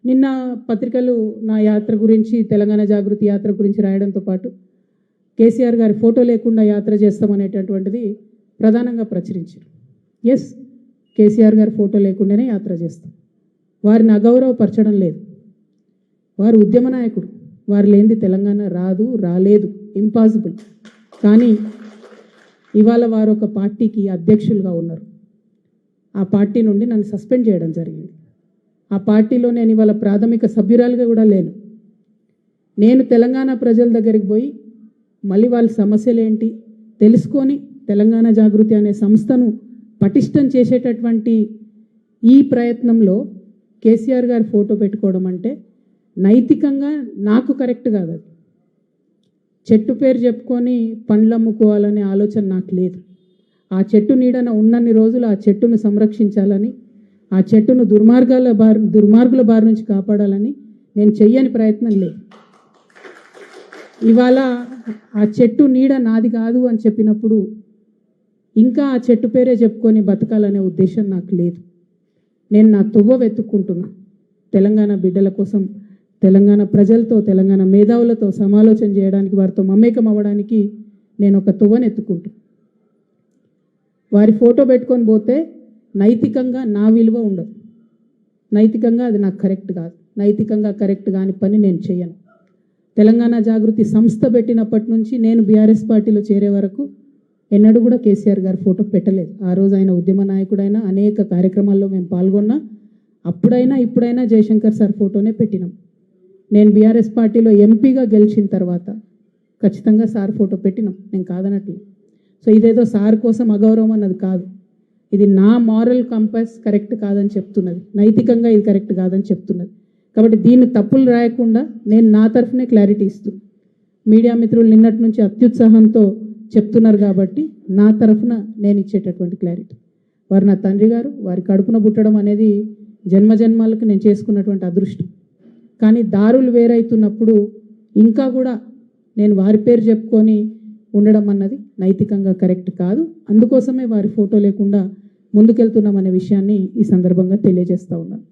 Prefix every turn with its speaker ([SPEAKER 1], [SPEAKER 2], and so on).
[SPEAKER 1] నిన్న పత్రికలు నా యాత్ర గురించి, తెలంగాణ జాగృతి యాత్ర గురించి రాయడంతో పాటు కేసీఆర్ గారి ఫోటో లేకుండా యాత్ర చేస్తామనేటటువంటిది ప్రధానంగా ప్రచురించారు. ఎస్, కేసీఆర్ గారి ఫోటో లేకుండానే యాత్ర చేస్తాం. వారిని అగౌరవపరచడం లేదు. వారు ఉద్యమ నాయకుడు. వారు లేనిది తెలంగాణ రాదు, రాలేదు, ఇంపాసిబుల్. కానీ ఇవాళ వారు ఒక పార్టీకి అధ్యక్షులుగా ఉన్నారు. ఆ పార్టీ నుండి నన్ను సస్పెండ్ చేయడం జరిగింది. ఆ పార్టీలో నేను ఇవాళ ప్రాథమిక సభ్యురాలుగా కూడా లేను. నేను తెలంగాణ ప్రజల దగ్గరికి పోయి మళ్ళీ వాళ్ళ సమస్యలు ఏంటి తెలుసుకొని తెలంగాణ జాగృతి అనే సంస్థను పటిష్టం చేసేటటువంటి ఈ ప్రయత్నంలో కేసీఆర్ గారి ఫోటో పెట్టుకోవడం అంటే నైతికంగా నాకు కరెక్ట్ కాదు. అది చెట్టు పేరు చెప్పుకొని పండ్లు అమ్ముకోవాలనే ఆలోచన నాకు లేదు. ఆ చెట్టు నీడన ఉన్నన్ని రోజులు ఆ చెట్టును సంరక్షించాలని, ఆ చెట్టును దుర్మార్గుల బారి నుంచి కాపాడాలని నేను చెయ్యని ప్రయత్నం లేదు. ఇవాళ ఆ చెట్టు నీడ నాది కాదు అని చెప్పినప్పుడు ఇంకా ఆ చెట్టు పేరే చెప్పుకొని బతకాలనే ఉద్దేశం నాకు లేదు. నేను నా తువ్వ వెతుక్కుంటున్నా. తెలంగాణ బిడ్డల కోసం, తెలంగాణ ప్రజలతో, తెలంగాణ మేధావులతో సమాలోచన చేయడానికి, వారితో మమేకం అవ్వడానికి నేను ఒక తువ్వను ఎత్తుకుంటున్నా. వారి ఫోటో పెట్టుకొని పోతే నైతికంగా నా విలువ ఉండదు. నైతికంగా అది నాకు కరెక్ట్ కాదు. నైతికంగా కరెక్ట్ కాని పని నేను చేయను. తెలంగాణ జాగృతి సంస్థ పెట్టినప్పటి నుంచి నేను బీఆర్ఎస్ పార్టీలో చేరే వరకు ఎన్నడూ కూడా కేసీఆర్ గారి ఫోటో పెట్టలేదు. ఆ రోజు ఆయన ఉద్యమ నాయకుడైనా అనేక కార్యక్రమాల్లో మేము పాల్గొన్నా. అప్పుడైనా ఇప్పుడైనా జయశంకర్ సార్ ఫోటోనే పెట్టినాం. నేను బీఆర్ఎస్ పార్టీలో ఎంపీగా గెలిచిన తర్వాత ఖచ్చితంగా సార్ ఫోటో పెట్టినాం, నేను కాదనట్లేదు. సో ఇదేదో సార్ కోసం అగౌరవం అన్నది కాదు. ఇది నా మారల్ కంపాస్ కరెక్ట్ కాదని చెప్తున్నది, నైతికంగా ఇది కరెక్ట్ కాదని చెప్తున్నది. కాబట్టి దీన్ని తప్పులు రాయకుండా నేను నా తరఫునే క్లారిటీ ఇస్తూ, మీడియా మిత్రులు నిన్నటి నుంచి అత్యుత్సాహంతో చెప్తున్నారు కాబట్టి నా తరఫున నేను ఇచ్చేటటువంటి క్లారిటీ. వారు నా తండ్రి గారు, వారి కడుపున పుట్టడం అనేది జన్మజన్మాలకు నేను చేసుకున్నటువంటి అదృష్టం. కానీ దారులు వేరైతున్నప్పుడు ఇంకా కూడా నేను వారి పేరు చెప్పుకొని ఉండడం అన్నది నైతికంగా కరెక్ట్ కాదు. అందుకోసమే వారి ఫోటో లేకుండా ముందుకెళ్తున్నామనే విషయాన్ని ఈ సందర్భంగా తెలియజేస్తూ ఉన్నాను.